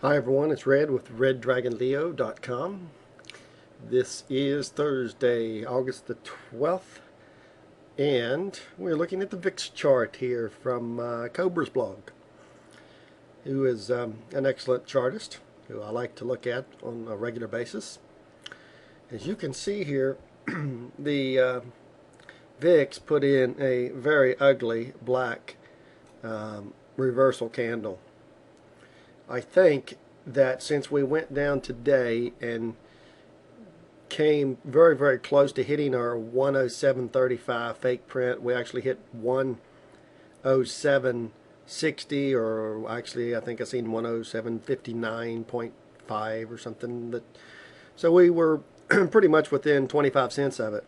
Hi everyone, it's Red with RedDragonLeo.com. This is Thursday, August the 12th, and we're looking at the VIX chart here from Cobra's blog, who is an excellent chartist who I like to look at on a regular basis. As you can see here, the VIX put in a very ugly black reversal candle. I think that since we went down today and came very, very close to hitting our 107.35 fake print, we actually hit 107.60, or actually I think I seen 107.59.5 or something. So we were pretty much within 25 cents of it.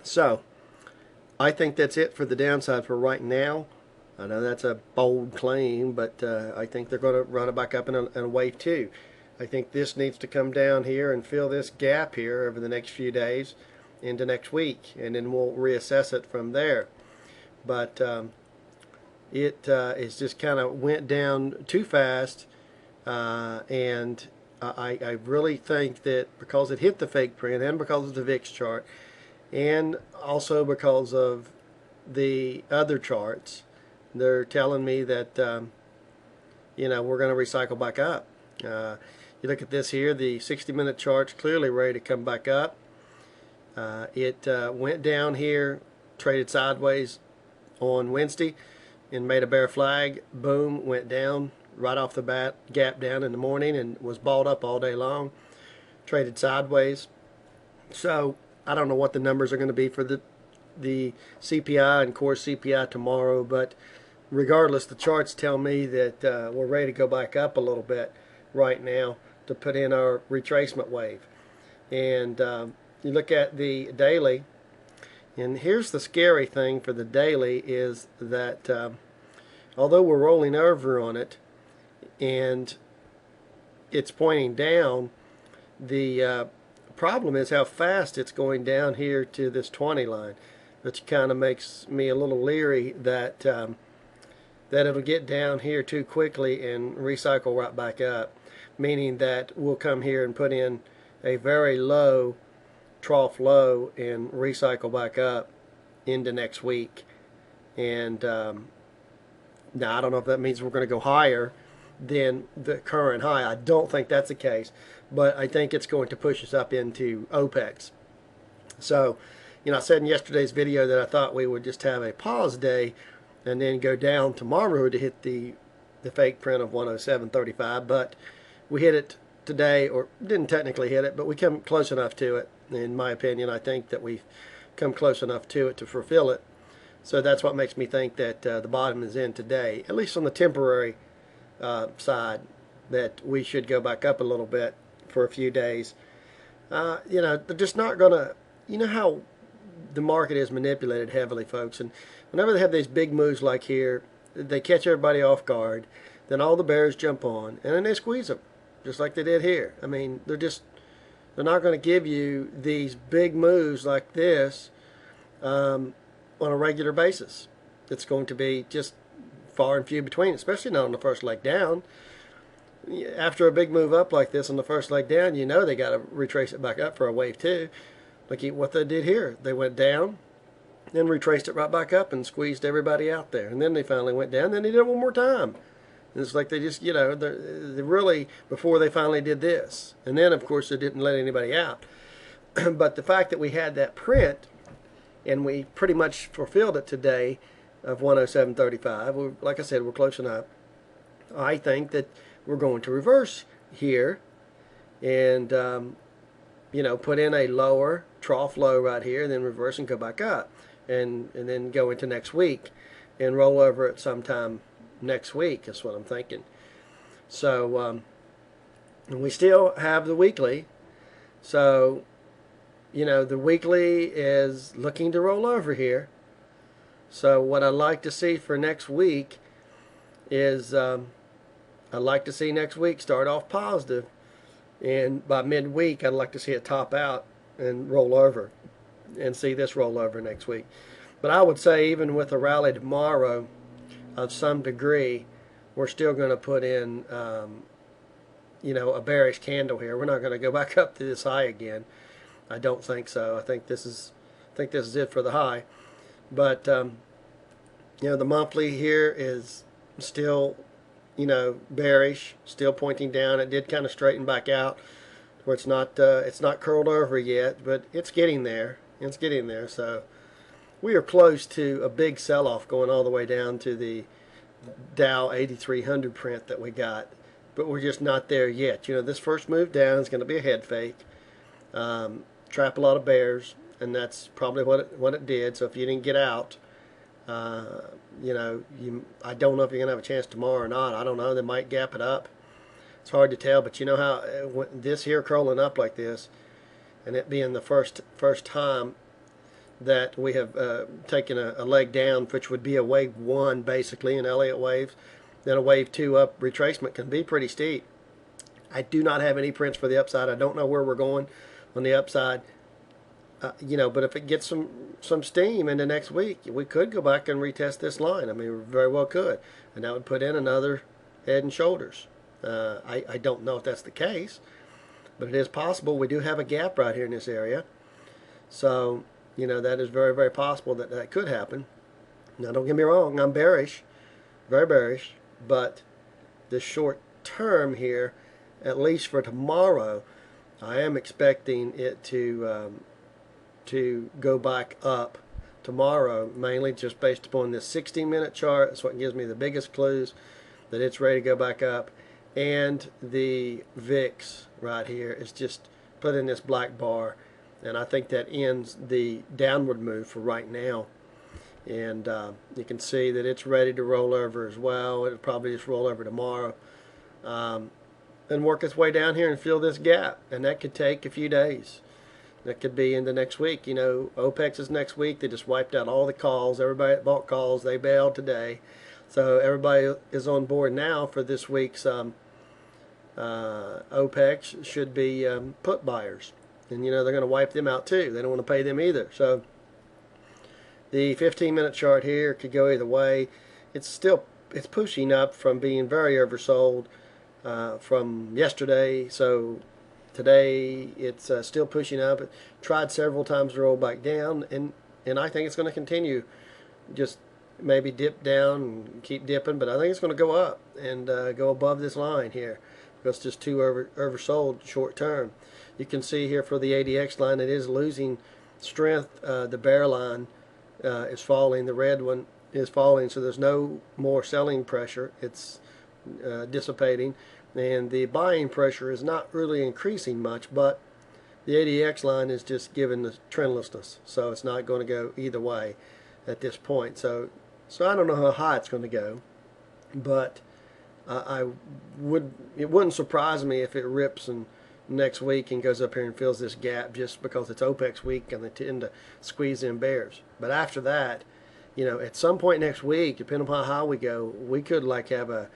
So I think that's it for the downside for right now. I know that's a bold claim, but I think they're going to run it back up in a wave two. I think this needs to come down here and fill this gap here over the next few days into next week, and then we'll reassess it from there. But it's just kind of went down too fast, and I really think that because it hit the fake print and because of the VIX chart and also because of the other charts, they're telling me that we're going to recycle back up. You look at this here, the 60-minute chart's clearly ready to come back up. It went down here, traded sideways on Wednesday and made a bear flag. Boom, went down right off the bat, gap down in the morning, and was balled up all day long. Traded sideways. So I don't know what the numbers are going to be for the CPI and core CPI tomorrow, but regardless, the charts tell me that we're ready to go back up a little bit right now to put in our retracement wave. And you look at the daily, and here's the scary thing for the daily is that although we're rolling over on it and it's pointing down, the problem is how fast it's going down here to this 20 line, which kind of makes me a little leery that that it'll get down here too quickly and recycle right back up, meaning that we'll come here and put in a very low trough low and recycle back up into next week. And now I don't know if that means we're going to go higher than the current high. I don't think that's the case, but I think it's going to push us up into OPEX. So, I said in yesterday's video that I thought we would just have a pause day and then go down tomorrow to hit the fake print of 107.35, but we hit it today, or didn't technically hit it, but we come close enough to it. In my opinion, I think that we've come close enough to it to fulfill it. So that's what makes me think that the bottom is in today, at least on the temporary side, that we should go back up a little bit for a few days. They're just not going to, how the market is manipulated heavily, folks, and whenever they have these big moves like here, they catch everybody off guard, then all the bears jump on, and then they squeeze them, just like they did here. I mean, they're not going to give you these big moves like this on a regular basis. It's going to be just far and few between, especially not on the first leg down. After a big move up like this on the first leg down, they got to retrace it back up for a wave two. Look at what they did here. They went down, then retraced it right back up and squeezed everybody out there. And then they finally went down, then they did it one more time. And it's like they just, they really, before they finally did this. And then, of course, they didn't let anybody out. But the fact that we had that print, and we pretty much fulfilled it today of 107.35, like I said, we're close enough. I think that we're going to reverse here and, put in a lower trough low right here, and then reverse and go back up, and then go into next week and roll over it sometime next week. That's what I'm thinking. So we still have the weekly. So the weekly is looking to roll over here. So what I'd like to see for next week is I'd like to see next week start off positive, and by midweek I'd like to see it top out and roll over, and see this roll over next week. But I would say even with a rally tomorrow of some degree, we're still going to put in a bearish candle here. We're not going to go back up to this high again. I don't think so. I think this is it for the high. But the monthly here is still, bearish, still pointing down. It did kind of straighten back out where it's not curled over yet, but it's getting there. It's getting there. So we are close to a big sell-off going all the way down to the Dow 8300 print that we got, but we're just not there yet. This first move down is going to be a head fake, trap a lot of bears, and that's probably what it did. So if you didn't get out, I don't know if you're going to have a chance tomorrow or not. I don't know. They might gap it up. It's hard to tell, but you know how this here curling up like this, and it being the first time that we have taken a leg down, which would be a wave 1 basically in Elliott waves, then a wave 2 up retracement can be pretty steep. I do not have any prints for the upside. I don't know where we're going on the upside. But if it gets some steam into next week, we could go back and retest this line. I mean, we very well could, and that would put in another head and shoulders. I don't know if that's the case, but it is possible. We do have a gap right here in this area, so that is very, very possible that could happen. Now, don't get me wrong, I'm bearish, very bearish, but the short term here, at least for tomorrow, I am expecting it to go back up tomorrow, mainly just based upon this 16-minute chart. That's what gives me the biggest clues that it's ready to go back up. And the VIX right here is just put in this black bar, and I think that ends the downward move for right now. And you can see that it's ready to roll over as well. It'll probably just roll over tomorrow and work its way down here and fill this gap, and that could take a few days. That could be in the next week. OPEX is next week. They just wiped out all the calls. Everybody that bought calls, they bailed today. So everybody is on board now for this week's OPEX should be put buyers. And, they're going to wipe them out too. They don't want to pay them either. So the 15-minute chart here could go either way. It's pushing up from being very oversold from yesterday. So today it's still pushing up. It tried several times to roll back down, and I think it's going to continue. Just maybe dip down and keep dipping, but I think it's going to go up and go above this line here. It's just too oversold short term. You can see here for the ADX line, it is losing strength. The bear line is falling. The red one is falling, so there's no more selling pressure. It's dissipating, and the buying pressure is not really increasing much, but the ADX line is just given the trendlessness, so it's not going to go either way at this point. So I don't know how high it's going to go, but it wouldn't surprise me if it rips and next week and goes up here and fills this gap, just because it's OPEX week and they tend to squeeze in bears. But after that, at some point next week, depending upon how we go, we could have a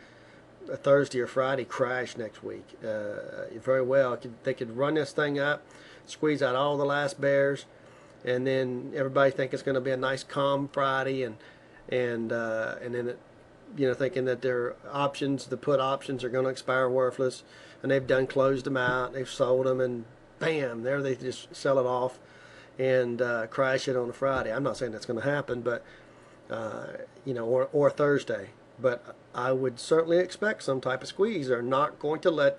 Thursday or Friday crash next week. Very well, they could run this thing up, squeeze out all the last bears, and then everybody think it's going to be a nice calm Friday, and then it, thinking that their options, the put options, are going to expire worthless, and they've closed them out, they've sold them, and bam, there they just sell it off and crash it on a Friday. I'm not saying that's going to happen, but or Thursday. But I would certainly expect some type of squeeze. They're not going to let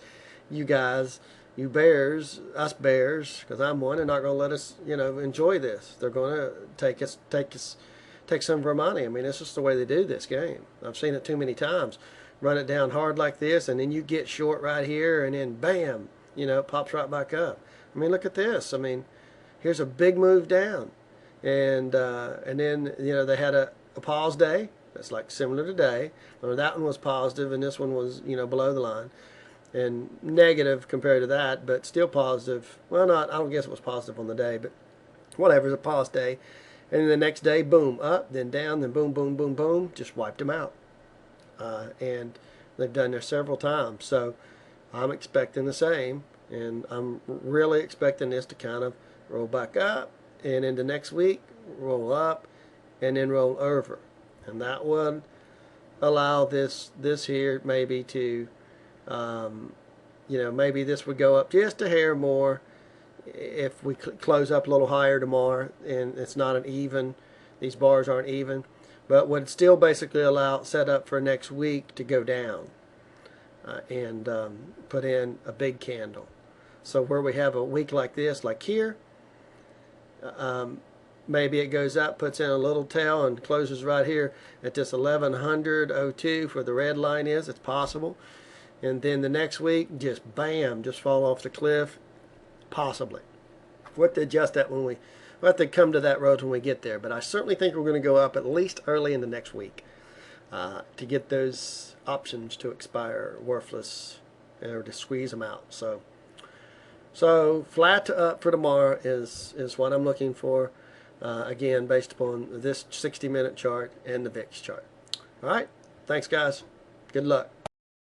you guys, you bears, us bears, because I'm one, they're not going to let us, enjoy this. They're going to take some of our money. I mean, it's just the way they do this game. I've seen it too many times. Run it down hard like this, and then you get short right here, and then bam, it pops right back up. I mean, look at this. I mean, here's a big move down, and then they had a pause day. That's similar today. That one was positive, and this one was below the line, and negative compared to that, but still positive. Well, I don't guess it was positive on the day, but whatever. It's a pause day, and then the next day, boom, up, then down, then boom, boom, boom, boom, just wiped them out, and they've done this several times. So I'm expecting the same, and I'm really expecting this to kind of roll back up, and into next week roll up, and then roll over. And that would allow this here maybe to you know, maybe this would go up just a hair more if we close up a little higher tomorrow and it's not an even, these bars aren't even, but would still basically allow set up for next week to go down and put in a big candle. So where we have a week like this, like here, maybe it goes up, puts in a little tail, and closes right here at this 1100.02 where the red line is. It's possible. And then the next week, just bam, just fall off the cliff, possibly. We'll have to adjust that when we'll have to come to that road when we get there. But I certainly think we're going to go up at least early in the next week to get those options to expire worthless or to squeeze them out. So flat to up for tomorrow is what I'm looking for. Again, based upon this 60-minute chart and the VIX chart. All right. Thanks, guys. Good luck.